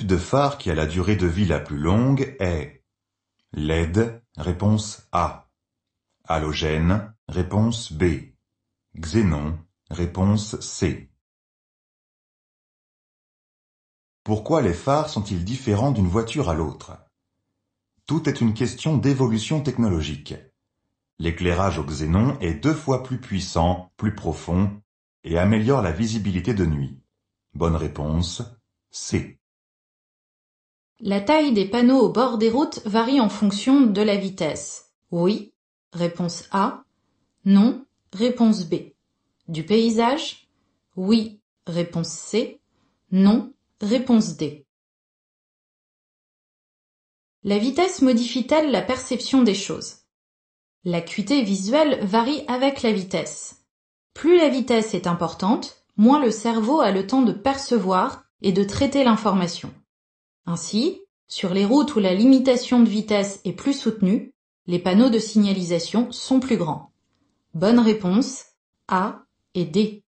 de phare qui a la durée de vie la plus longue est LED, réponse A. Halogène, réponse B. Xénon, réponse C. Pourquoi les phares sont-ils différents d'une voiture à l'autre? Tout est une question d'évolution technologique. L'éclairage au xénon est 2 fois plus puissant, plus profond, et améliore la visibilité de nuit. Bonne réponse, C. La taille des panneaux au bord des routes varie en fonction de la vitesse. Oui, réponse A. Non, réponse B. Du paysage? Oui, réponse C. Non, réponse D. La vitesse modifie-t-elle la perception des choses? L'acuité visuelle varie avec la vitesse. Plus la vitesse est importante, moins le cerveau a le temps de percevoir et de traiter l'information. Ainsi, sur les routes où la limitation de vitesse est plus soutenue, les panneaux de signalisation sont plus grands. Bonne réponse, A et D.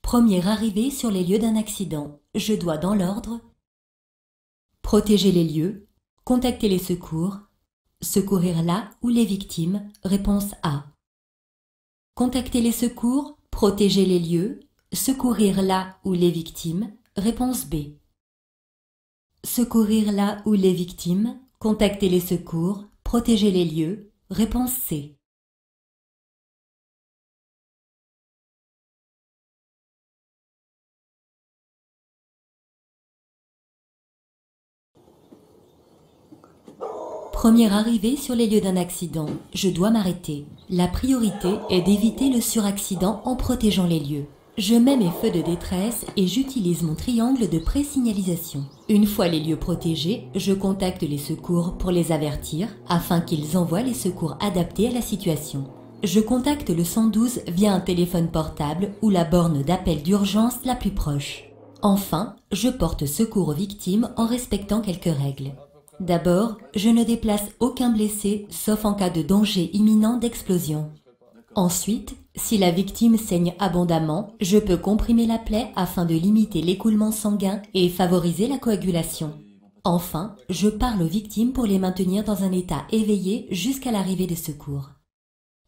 Première arrivée sur les lieux d'un accident. Je dois, dans l'ordre, protéger les lieux, contacter les secours, secourir là où les victimes, réponse A. Contacter les secours, protéger les lieux, secourir là où les victimes, réponse B. Secourir là où les victimes, contacter les secours, protéger les lieux, réponse C. Première arrivée sur les lieux d'un accident. Je dois m'arrêter. La priorité est d'éviter le suraccident en protégeant les lieux. Je mets mes feux de détresse et j'utilise mon triangle de présignalisation. Une fois les lieux protégés, je contacte les secours pour les avertir afin qu'ils envoient les secours adaptés à la situation. Je contacte le 112 via un téléphone portable ou la borne d'appel d'urgence la plus proche. Enfin, je porte secours aux victimes en respectant quelques règles. D'abord, je ne déplace aucun blessé sauf en cas de danger imminent d'explosion. Ensuite, si la victime saigne abondamment, je peux comprimer la plaie afin de limiter l'écoulement sanguin et favoriser la coagulation. Enfin, je parle aux victimes pour les maintenir dans un état éveillé jusqu'à l'arrivée des secours.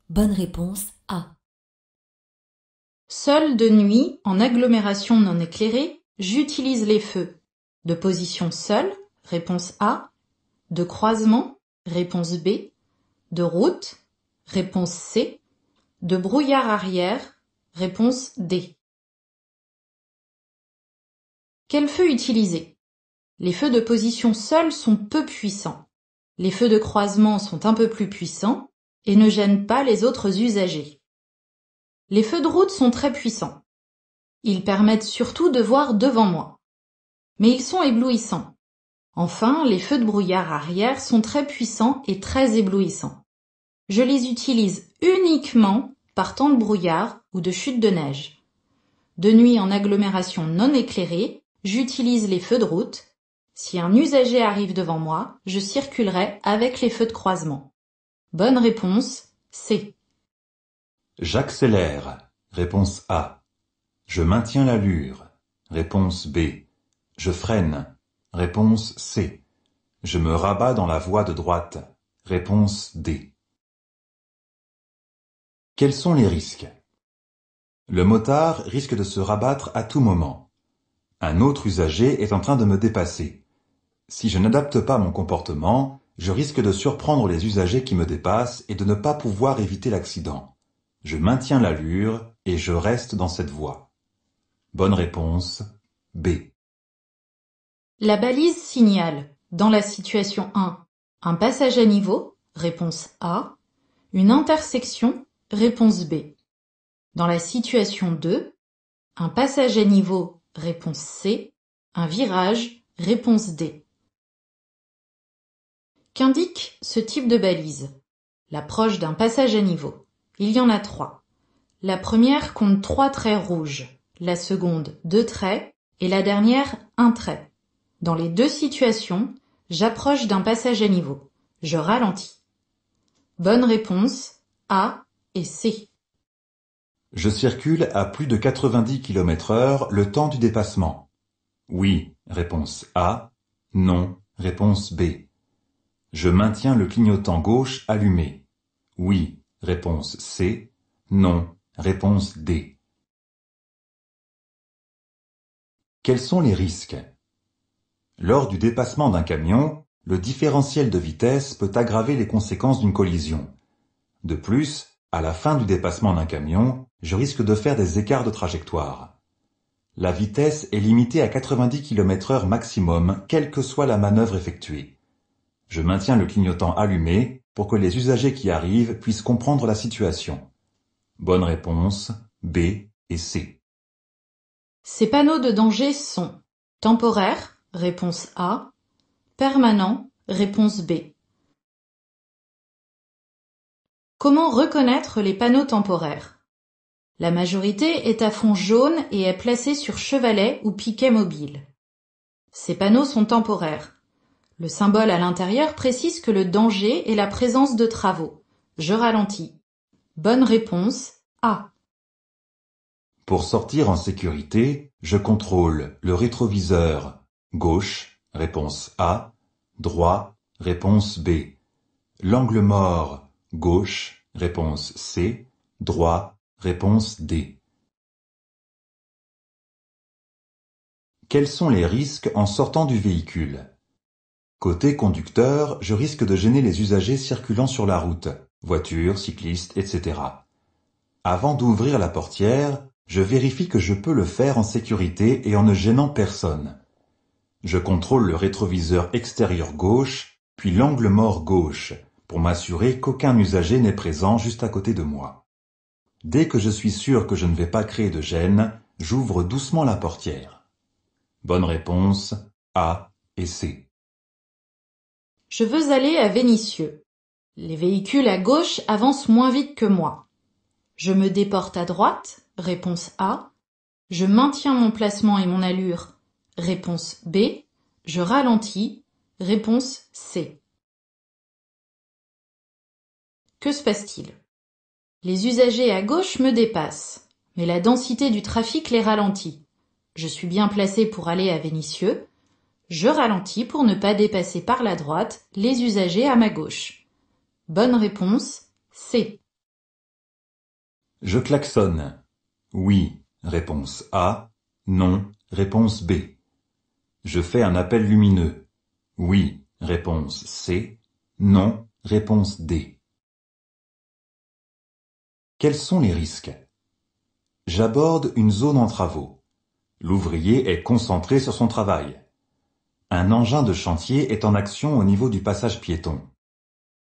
Bonne réponse A. Seul de nuit, en agglomération non éclairée, j'utilise les feux. De position seule, réponse A. De croisement, réponse B. De route, réponse C. De brouillard arrière, réponse D. Quel feu utiliser? Les feux de position seule sont peu puissants. Les feux de croisement sont un peu plus puissants et ne gênent pas les autres usagers. Les feux de route sont très puissants. Ils permettent surtout de voir devant moi. Mais ils sont éblouissants. Enfin, les feux de brouillard arrière sont très puissants et très éblouissants. Je les utilise uniquement par temps de brouillard ou de chute de neige. De nuit en agglomération non éclairée, j'utilise les feux de route. Si un usager arrive devant moi, je circulerai avec les feux de croisement. Bonne réponse, C. J'accélère, réponse A. Je maintiens l'allure, réponse B. Je freine, réponse C. Je me rabats dans la voie de droite, réponse D. Quels sont les risques? Le motard risque de se rabattre à tout moment. Un autre usager est en train de me dépasser. Si je n'adapte pas mon comportement, je risque de surprendre les usagers qui me dépassent et de ne pas pouvoir éviter l'accident. Je maintiens l'allure et je reste dans cette voie. Bonne réponse, B. La balise signale, dans la situation 1, un passage à niveau, réponse A, une intersection, réponse B. Dans la situation 2, un passage à niveau, réponse C, un virage, réponse D. Qu'indique ce type de balise? L'approche d'un passage à niveau. Il y en a 3. La première compte 3 traits rouges, la seconde 2 traits et la dernière 1 trait. Dans les 2 situations, j'approche d'un passage à niveau. Je ralentis. Bonne réponse A et C. Je circule à plus de 90 km/h le temps du dépassement. Oui, réponse A. Non, réponse B. Je maintiens le clignotant gauche allumé. Oui, réponse C. Non, réponse D. Quels sont les risques? Lors du dépassement d'un camion, le différentiel de vitesse peut aggraver les conséquences d'une collision. De plus, à la fin du dépassement d'un camion, je risque de faire des écarts de trajectoire. La vitesse est limitée à 90 km/h maximum, quelle que soit la manœuvre effectuée. Je maintiens le clignotant allumé pour que les usagers qui arrivent puissent comprendre la situation. Bonne réponse B et C. Ces panneaux de danger sont temporaires, réponse A, permanents, réponse B. Comment reconnaître les panneaux temporaires? La majorité est à fond jaune et est placée sur chevalet ou piquet mobile. Ces panneaux sont temporaires. Le symbole à l'intérieur précise que le danger est la présence de travaux. Je ralentis. Bonne réponse A. Pour sortir en sécurité, je contrôle le rétroviseur gauche, réponse A, droit, réponse B. L'angle mort gauche, réponse C, droit, réponse D. Quels sont les risques en sortant du véhicule? Côté conducteur, je risque de gêner les usagers circulant sur la route, voitures, cyclistes, etc. Avant d'ouvrir la portière, je vérifie que je peux le faire en sécurité et en ne gênant personne. Je contrôle le rétroviseur extérieur gauche, puis l'angle mort gauche, pour m'assurer qu'aucun usager n'est présent juste à côté de moi. Dès que je suis sûr que je ne vais pas créer de gêne, j'ouvre doucement la portière. Bonne réponse A et C. Je veux aller à Vénissieux. Les véhicules à gauche avancent moins vite que moi. Je me déporte à droite, réponse A. Je maintiens mon placement et mon allure, réponse B. Je ralentis, réponse C. Que se passe-t-il? Les usagers à gauche me dépassent, mais la densité du trafic les ralentit. Je suis bien placé pour aller à Vénissieux. Je ralentis pour ne pas dépasser par la droite les usagers à ma gauche. Bonne réponse C. Je klaxonne. Oui, réponse A. Non, réponse B. Je fais un appel lumineux. Oui, réponse C. Non, réponse D. Quels sont les risques? J'aborde une zone en travaux. L'ouvrier est concentré sur son travail. Un engin de chantier est en action au niveau du passage piéton.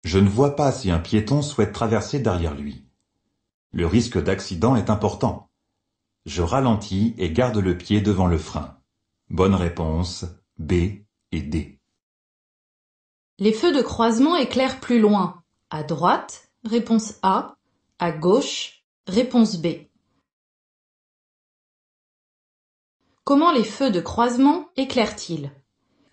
Je ne vois pas si un piéton souhaite traverser derrière lui. Le risque d'accident est important. Je ralentis et garde le pied devant le frein. Bonne réponse B et D. Les feux de croisement éclairent plus loin. À droite, réponse A. À gauche, réponse B. Comment les feux de croisement éclairent-ils?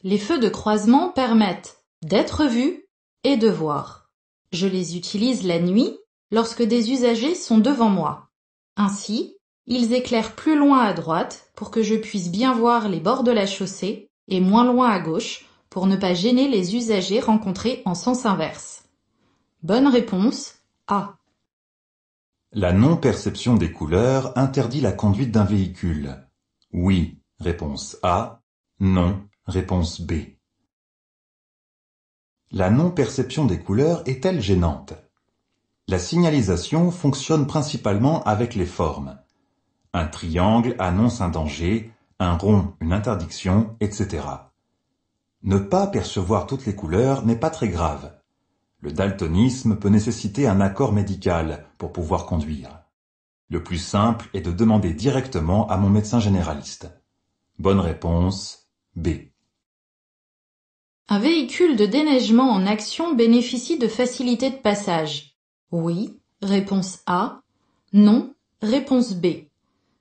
Les feux de croisement permettent d'être vus et de voir. Je les utilise la nuit lorsque des usagers sont devant moi. Ainsi, ils éclairent plus loin à droite pour que je puisse bien voir les bords de la chaussée et moins loin à gauche pour ne pas gêner les usagers rencontrés en sens inverse. Bonne réponse A. La non-perception des couleurs interdit la conduite d'un véhicule. Oui, réponse A. Non, réponse B. La non-perception des couleurs est-elle gênante? La signalisation fonctionne principalement avec les formes. Un triangle annonce un danger, un rond une interdiction, etc. Ne pas percevoir toutes les couleurs n'est pas très grave. Le daltonisme peut nécessiter un accord médical pour pouvoir conduire. Le plus simple est de demander directement à mon médecin généraliste. Bonne réponse B. Un véhicule de déneigement en action bénéficie de facilités de passage. Oui, réponse A. Non, réponse B.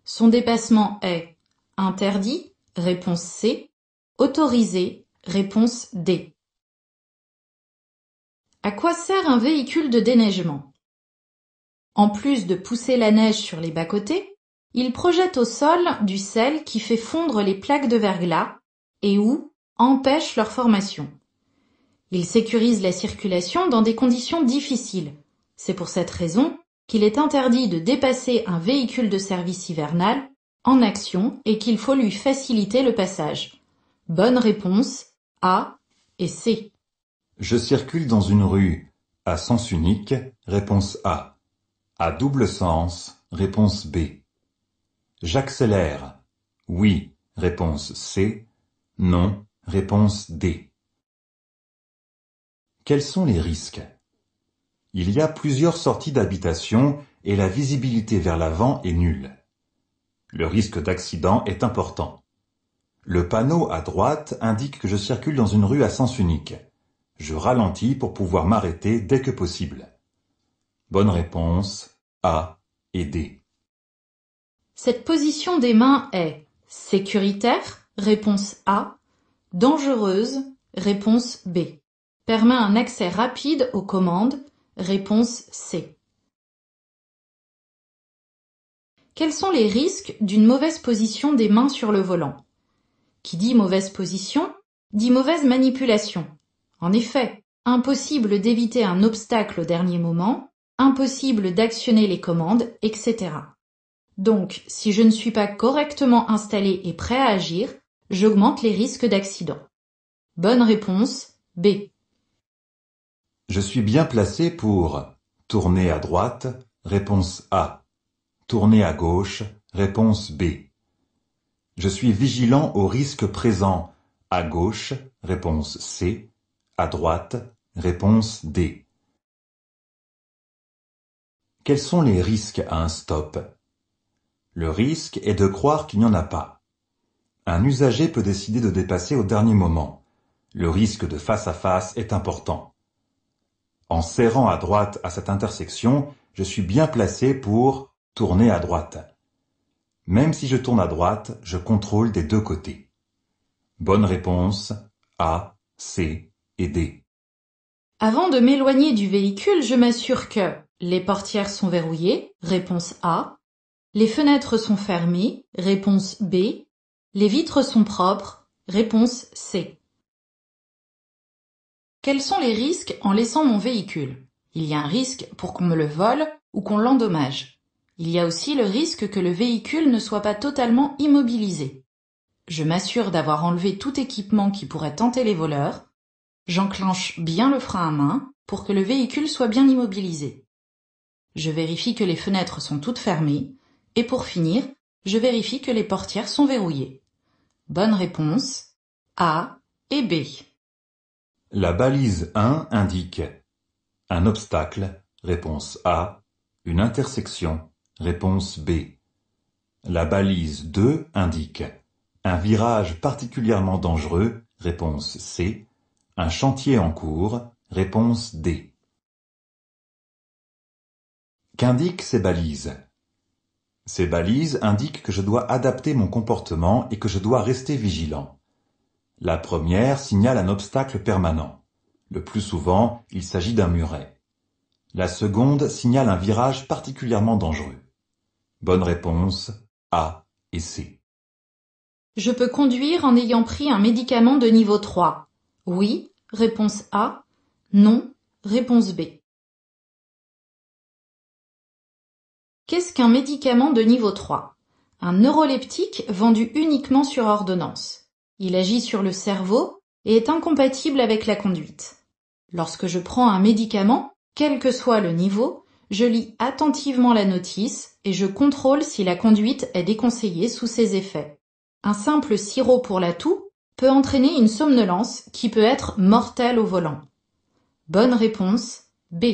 Son dépassement est interdit, réponse C. Autorisé, réponse D. À quoi sert un véhicule de déneigement? En plus de pousser la neige sur les bas-côtés, il projette au sol du sel qui fait fondre les plaques de verglas et ou empêche leur formation. Il sécurise la circulation dans des conditions difficiles. C'est pour cette raison qu'il est interdit de dépasser un véhicule de service hivernal en action et qu'il faut lui faciliter le passage. Bonne réponse A et C. Je circule dans une rue à sens unique, réponse A. À double sens, réponse B. J'accélère. Oui, réponse C. Non, réponse D. Quels sont les risques? Il y a plusieurs sorties d'habitation et la visibilité vers l'avant est nulle. Le risque d'accident est important. Le panneau à droite indique que je circule dans une rue à sens unique. Je ralentis pour pouvoir m'arrêter dès que possible. Bonne réponse A et D. Cette position des mains est sécuritaire, réponse A, dangereuse, réponse B. Permet un accès rapide aux commandes, réponse C. Quels sont les risques d'une mauvaise position des mains sur le volant? Qui dit mauvaise position, dit mauvaise manipulation. En effet, impossible d'éviter un obstacle au dernier moment, impossible d'actionner les commandes, etc. Donc, si je ne suis pas correctement installé et prêt à agir, j'augmente les risques d'accident. Bonne réponse, B. Je suis bien placé pour tourner à droite, réponse A. Tourner à gauche, réponse B. Je suis vigilant aux risques présents à gauche, réponse C. À droite, réponse D. Quels sont les risques à un stop? Le risque est de croire qu'il n'y en a pas. Un usager peut décider de dépasser au dernier moment. Le risque de face à face est important. En serrant à droite à cette intersection, je suis bien placé pour tourner à droite. Même si je tourne à droite, je contrôle des deux côtés. Bonne réponse A, C et D. Avant de m'éloigner du véhicule, je m'assure que les portières sont verrouillées, réponse A, les fenêtres sont fermées, réponse B, les vitres sont propres, réponse C. Quels sont les risques en laissant mon véhicule? Il y a un risque pour qu'on me le vole ou qu'on l'endommage. Il y a aussi le risque que le véhicule ne soit pas totalement immobilisé. Je m'assure d'avoir enlevé tout équipement qui pourrait tenter les voleurs. J'enclenche bien le frein à main pour que le véhicule soit bien immobilisé. Je vérifie que les fenêtres sont toutes fermées. Et pour finir, je vérifie que les portières sont verrouillées. Bonne réponse A et B. La balise 1 indique un obstacle, réponse A, une intersection, réponse B. La balise 2 indique un virage particulièrement dangereux, réponse C, un chantier en cours, réponse D. Qu'indiquent ces balises? Ces balises indiquent que je dois adapter mon comportement et que je dois rester vigilant. La première signale un obstacle permanent. Le plus souvent, il s'agit d'un muret. La seconde signale un virage particulièrement dangereux. Bonne réponse A et C. Je peux conduire en ayant pris un médicament de niveau 3. Oui, réponse A. Non, réponse B. Qu'est-ce qu'un médicament de niveau 3? Un neuroleptique vendu uniquement sur ordonnance. Il agit sur le cerveau et est incompatible avec la conduite. Lorsque je prends un médicament, quel que soit le niveau, je lis attentivement la notice et je contrôle si la conduite est déconseillée sous ses effets. Un simple sirop pour la toux peut entraîner une somnolence qui peut être mortelle au volant. Bonne réponse B.